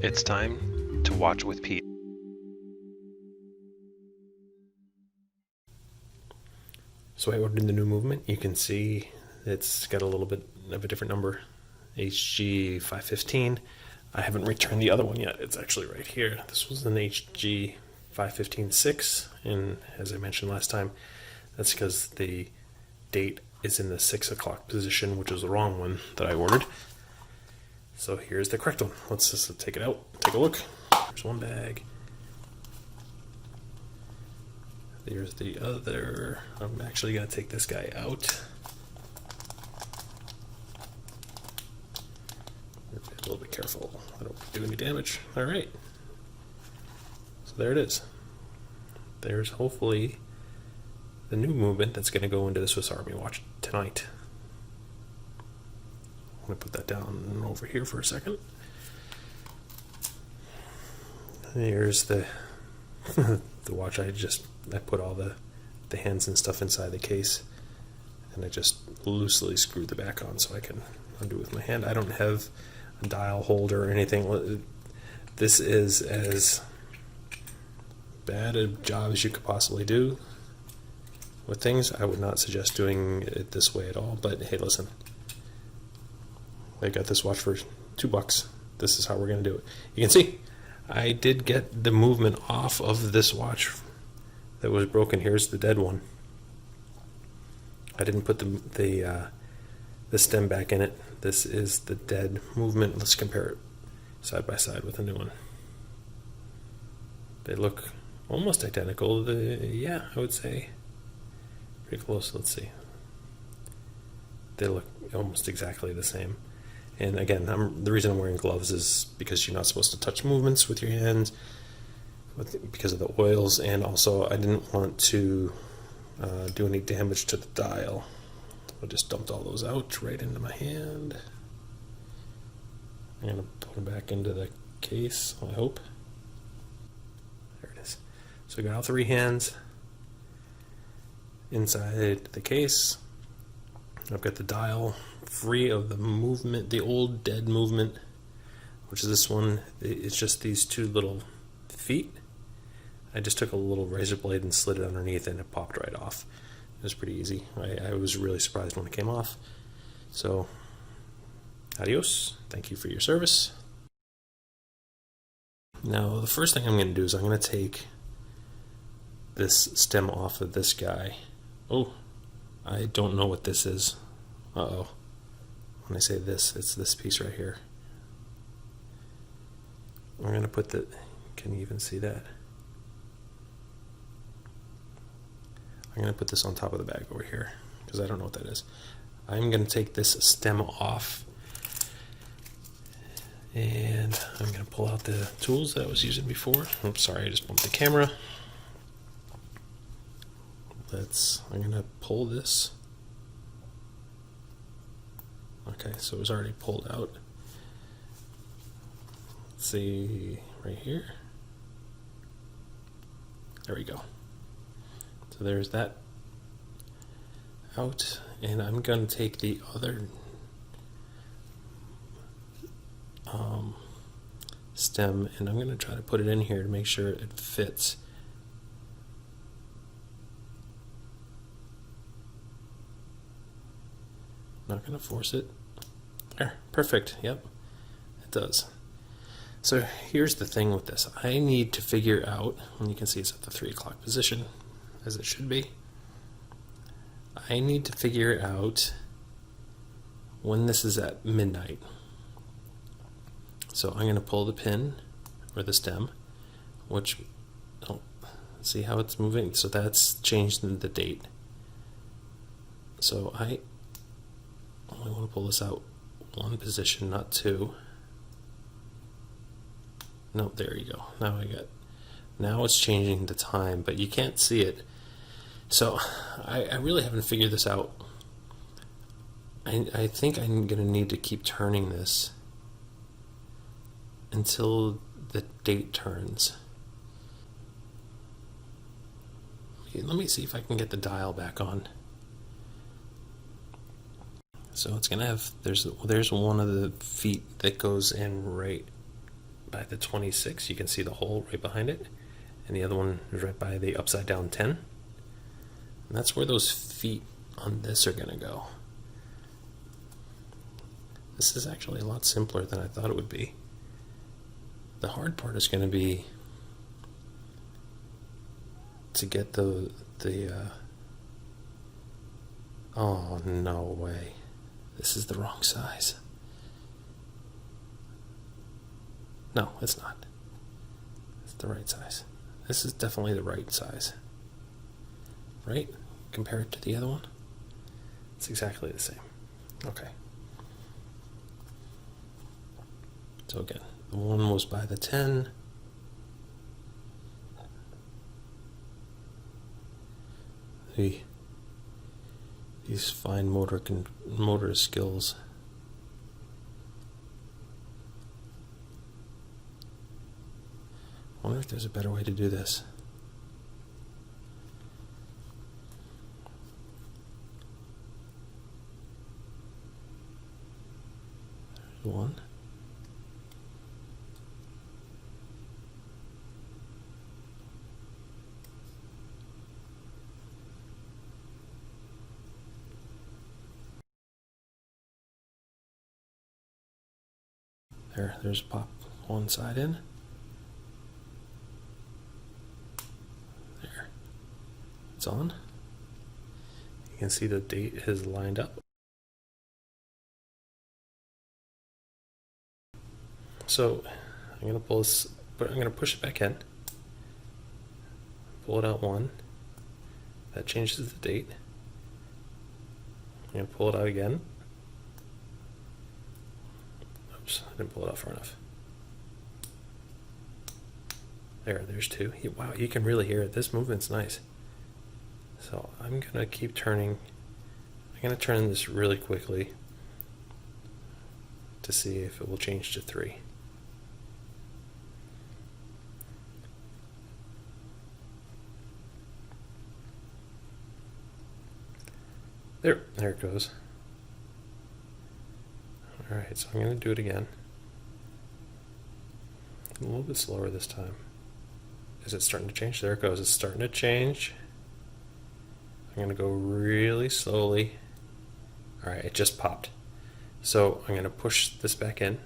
It's time to watch with Pete. So I ordered the new movement. You can see it's got a little bit of a different number, HG 515. I haven't returned the other one yet. It's actually right here. This was an HG 515-6, and as I mentioned last time, that's because the date is in the 6 o'clock position, which was the wrong one that I ordered. So here's the correct one. Let's just take it out, take a look. There's one bag. There's the other. I'm actually going to take this guy out. Be a little bit careful. I don't do any damage. Alright. So there it is. There's hopefully the new movement that's going to go into the Swiss Army watch tonight. I'm going to put that down over here for a second. Here's the the watch. I put all the hands and stuff inside the case, and I just loosely screwed the back on so I can undo it with my hand. I don't have a dial holder or anything. This is as bad a job as you could possibly do with things. I would not suggest doing it this way at all, but hey, listen, I got this watch for $2. This is how we're going to do it. You can see I did get the movement off of this watch that was broken. Here's the dead one. I didn't put the stem back in it. This is the dead movement. Let's compare it side by side with the new one. They look almost identical. Yeah, I would say pretty close. Let's see. They look almost exactly the same. And again, the reason I'm wearing gloves is because you're not supposed to touch movements with your hands because of the oils, and also I didn't want to do any damage to the dial. I just dumped all those out right into my hand. I'm going to put them back into the case, I hope. There it is. So I got all three hands inside the case. I've got the dial free of the movement, the old dead movement, which is this one. It's just these two little feet. I just took a little razor blade and slid it underneath, and it popped right off. It was pretty easy. I was really surprised when it came off. So, adios. Thank you for your service. Now, the first thing I'm going to do is I'm going to take this stem off of this guy. Oh, I don't know what this is. Uh-oh. When I say this, it's this piece right here. I'm going to put the... Can you even see that? I'm going to put this on top of the bag over here because I don't know what that is. I'm going to take this stem off, and I'm going to pull out the tools that I was using before. Oops, sorry, I just bumped the camera. I'm going to pull this. Okay, so it was already pulled out. Let's see, right here. There we go. So there's that out, and I'm going to take the other stem, and I'm going to try to put it in here to make sure it fits. Not going to force it. There, perfect. Yep, it does. So here's the thing with this. I need to figure out, and you can see it's at the 3 o'clock position, as it should be. I need to figure out when this is at midnight. So I'm going to pull the pin, or the stem, which, oh, see how it's moving? So that's changed the date. So I only want to pull this out one position, not two. No, there you go. Now it's changing the time, but you can't see it. So I really haven't figured this out. I think I'm going to need to keep turning this until the date turns. Let me see if I can get the dial back on. So it's going to have, there's one of the feet that goes in right by the 26. You can see the hole right behind it. And the other one is right by the upside down 10. And that's where those feet on this are going to go. This is actually a lot simpler than I thought it would be. The hard part is going to be to get the oh, no way. This is the wrong size. No, it's not. It's the right size. This is definitely the right size. Right? Compare it to the other one. It's exactly the same. Okay. So again, the one was by the 10. These fine motor skills. I wonder if there's a better way to do this. There's one. There's pop one side in. There. It's on. You can see the date is lined up. So I'm gonna pull this, but I'm gonna push it back in. Pull it out one. That changes the date. I'm gonna pull it out again. Oops, I didn't pull it out far enough. There's two. Wow, you can really hear it. This movement's nice. So I'm gonna keep turning. I'm gonna turn this really quickly to see if it will change to 3. There it goes. Alright, so I'm going to do it again. A little bit slower this time. Is it starting to change? There it goes. It's starting to change. I'm going to go really slowly. Alright, it just popped. So I'm going to push this back in.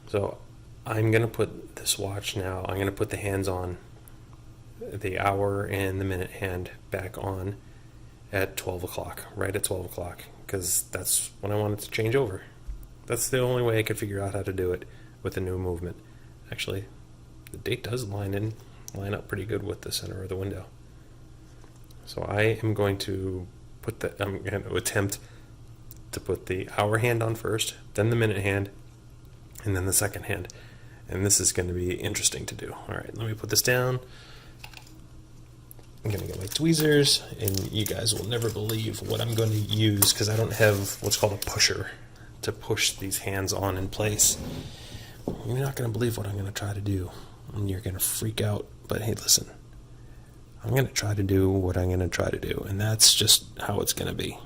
So I'm going to put this watch now, I'm going to put the hands on, the hour and the minute hand back on at 12 o'clock, right at 12 o'clock, because that's when I want it to change over. That's the only way I could figure out how to do it with the new movement. Actually, the date does line up pretty good with the center of the window. So I am going to I'm going to attempt to put the hour hand on first, then the minute hand, and then the second hand. And this is going to be interesting to do. All right, let me put this down. I'm going to get my tweezers, and you guys will never believe what I'm going to use because I don't have what's called a pusher to push these hands on in place. You're not going to believe what I'm going to try to do, and you're going to freak out. But hey, listen, I'm going to try to do what I'm going to try to do, and that's just how it's going to be.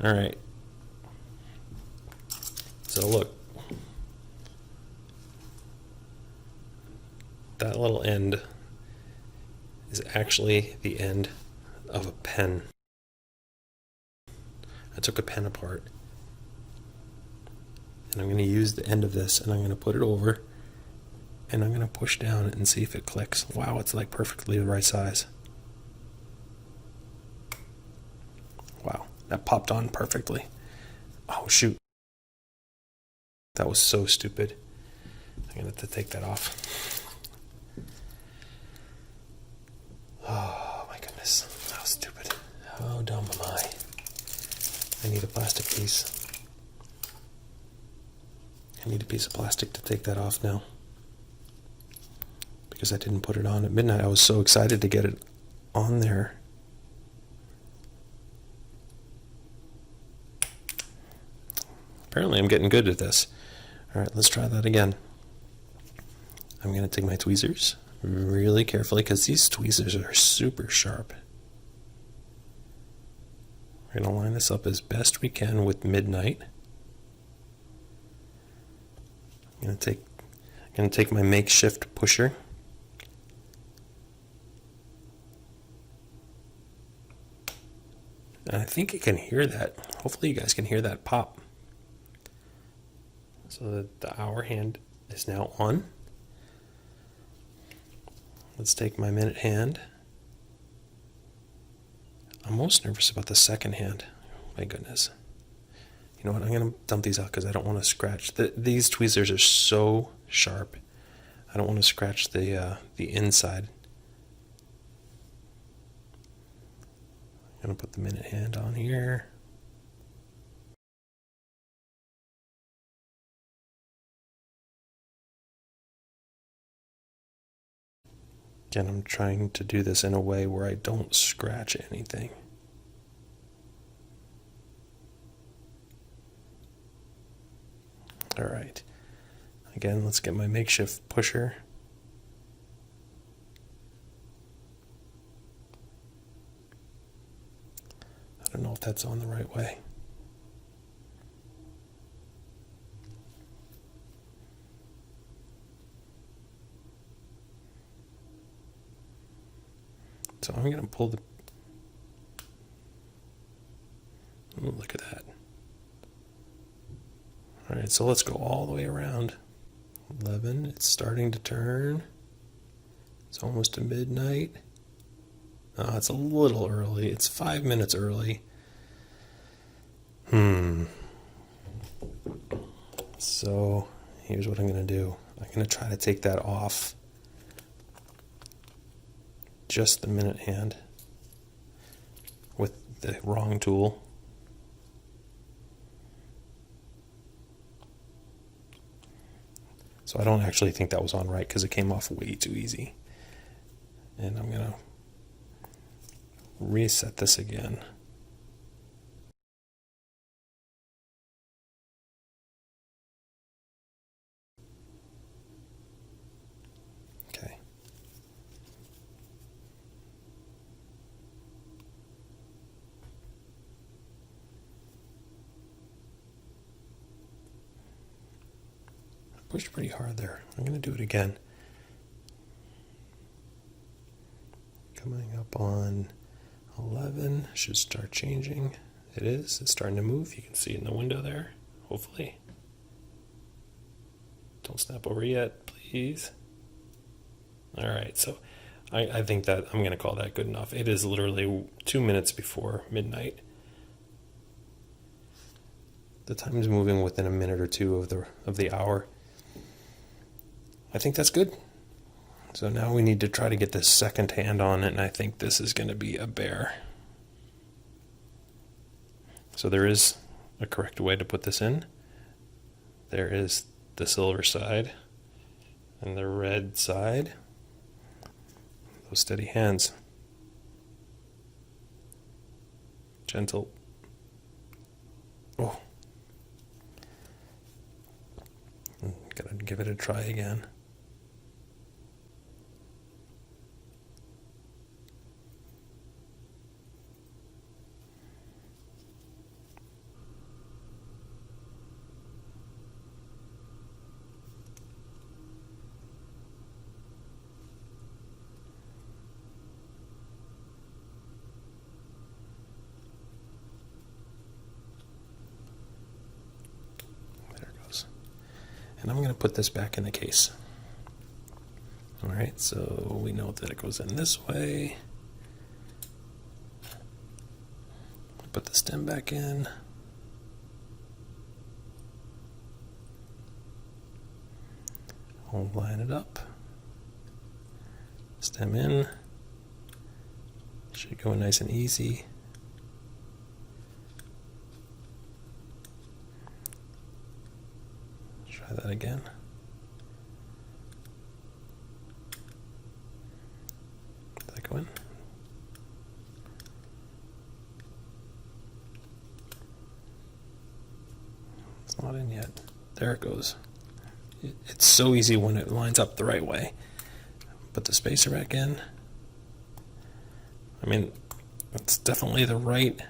All right. So look, that little end is actually the end of a pen. I took a pen apart, and I'm going to use the end of this, and I'm going to put it over, and I'm going to push down and see if it clicks. Wow, it's like perfectly the right size. Wow, that popped on perfectly. Oh, shoot. That was so stupid. I'm going to have to take that off. Oh my goodness, how stupid. How dumb am I? I need a plastic piece. I need a piece of plastic to take that off now. Because I didn't put it on at midnight. I was so excited to get it on there. Apparently I'm getting good at this. Alright, let's try that again. I'm going to take my tweezers really carefully because these tweezers are super sharp. We're going to line this up as best we can with midnight. I'm going to take my makeshift pusher. And I think you can hear that. Hopefully you guys can hear that pop. So the hour hand is now on. Let's take my minute hand. I'm most nervous about the second hand. My goodness. You know what? I'm going to dump these out because I don't want to scratch. These tweezers are so sharp. I don't want to scratch the inside. I'm going to put the minute hand on here. Again, I'm trying to do this in a way where I don't scratch anything. All right. Again, let's get my makeshift pusher. I don't know if that's on the right way. So I'm going to pull the... Ooh, look at that. All right, so let's go all the way around. 11, it's starting to turn. It's almost to midnight. It's a little early. It's 5 minutes early. So here's what I'm going to do. I'm going to try to take that off. Just the minute hand with the wrong tool. So I don't actually think that was on right because it came off way too easy. And I'm going to reset this again. Okay. I pushed pretty hard there. I'm going to do it again. Coming up on 11, should start changing. It is. It's starting to move. You can see it in the window there, hopefully. Don't snap over yet, please. All right, so I think that I'm going to call that good enough. It is literally 2 minutes before midnight. The time is moving within a minute or two of the hour. I think that's good. So now we need to try to get this second hand on it, and I think this is going to be a bear. So there is a correct way to put this in. There is the silver side and the red side. Those steady hands. Gentle. Oh. Gotta give it a try again. And I'm going to put this back in the case. All right, so we know that it goes in this way. Put the stem back in. I'll line it up. Stem in. Should go nice and easy. Try that again. Did that go in? It's not in yet. There it goes. It's so easy when it lines up the right way. Put the spacer back in. I mean, it's definitely the right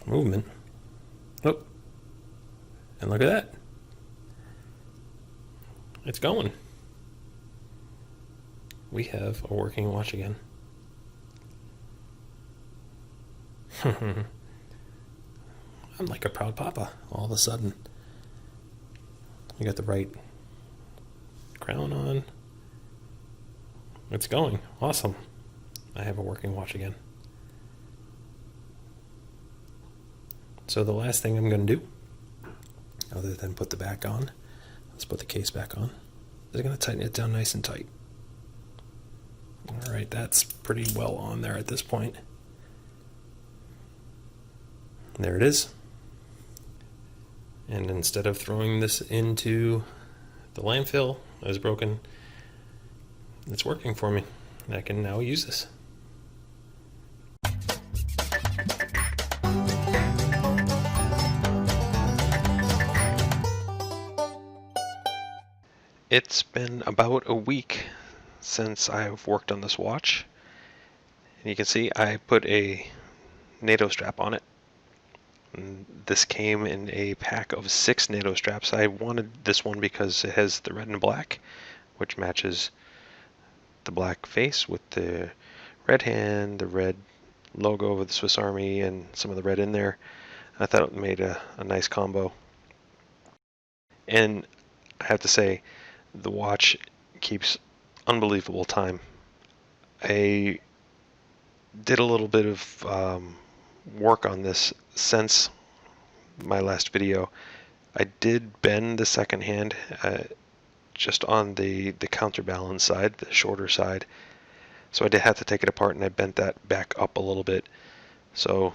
movement. Oh, and look at that. It's going. We have a working watch again. I'm like a proud papa all of a sudden. We got the right crown on. It's going. Awesome. I have a working watch again. So the last thing I'm going to do, other than put the back on, let's put the case back on, is I'm going to tighten it down nice and tight. Alright, that's pretty well on there at this point. There it is. And instead of throwing this into the landfill that was broken, it's working for me. I can now use this. It's been about a week since I've worked on this watch. And you can see I put a NATO strap on it. And this came in a pack of 6 NATO straps. I wanted this one because it has the red and black, which matches the black face with the red hand, the red logo of the Swiss Army, and some of the red in there. I thought it made a nice combo. And I have to say, the watch keeps unbelievable time. I did a little bit of work on this since my last video. I did bend the second hand just on the counterbalance side, the shorter side. So I did have to take it apart, and I bent that back up a little bit. So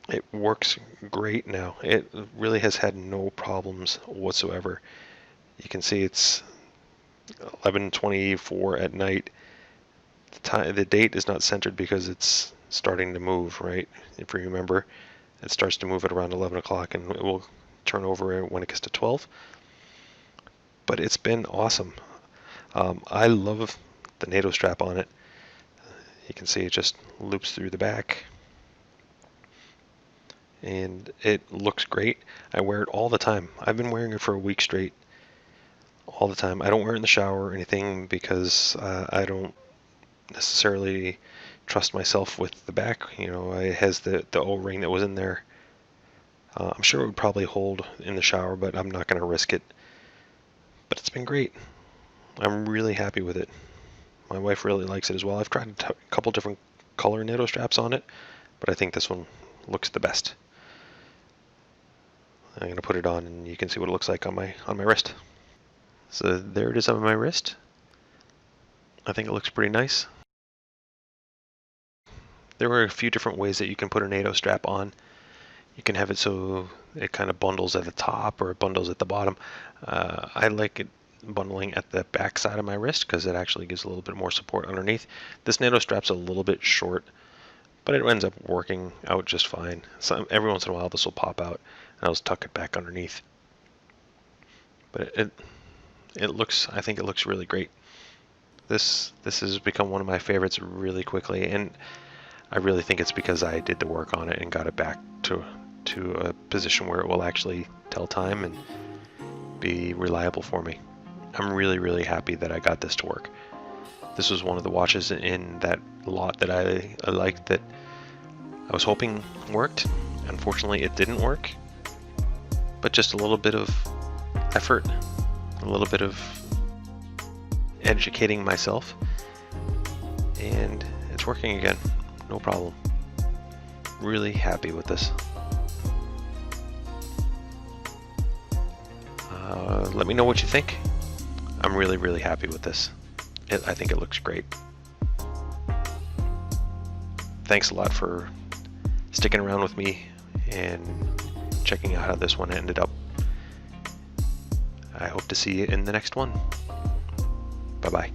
it works great now. It really has had no problems whatsoever. You can see it's 11:24 at night. The date is not centered because it's starting to move, right? If you remember, it starts to move at around 11 o'clock, and it will turn over when it gets to 12. But it's been awesome. I love the NATO strap on it. You can see it just loops through the back, and it looks great. I wear it all the time. I've been wearing it for a week straight, all the time. I don't wear it in the shower or anything because I don't necessarily trust myself with the back. You know, it has the O-ring that was in there. I'm sure it would probably hold in the shower, but I'm not going to risk it. But it's been great. I'm really happy with it. My wife really likes it as well. I've tried a couple different color NATO straps on it, but I think this one looks the best. I'm going to put it on, and you can see what it looks like on my wrist. So there it is on my wrist. I think it looks pretty nice. There are a few different ways that you can put a NATO strap on. You can have it so it kind of bundles at the top or it bundles at the bottom. I like it bundling at the back side of my wrist because it actually gives a little bit more support underneath. This NATO strap's a little bit short, but it ends up working out just fine. So every once in a while this will pop out, and I'll just tuck it back underneath. But it looks, I think it looks really great. This has become one of my favorites really quickly, and I really think it's because I did the work on it and got it back to a position where it will actually tell time and be reliable for me. I'm really, really happy that I got this to work. This was one of the watches in that lot that I liked that I was hoping worked. Unfortunately, it didn't work, but just a little bit of effort, a little bit of educating myself, and it's working again. No problem. Really happy with this. Let me know what you think. I'm really, really happy with this. I think it looks great. Thanks a lot for sticking around with me and checking out how this one ended up. I hope to see you in the next one. Bye-bye.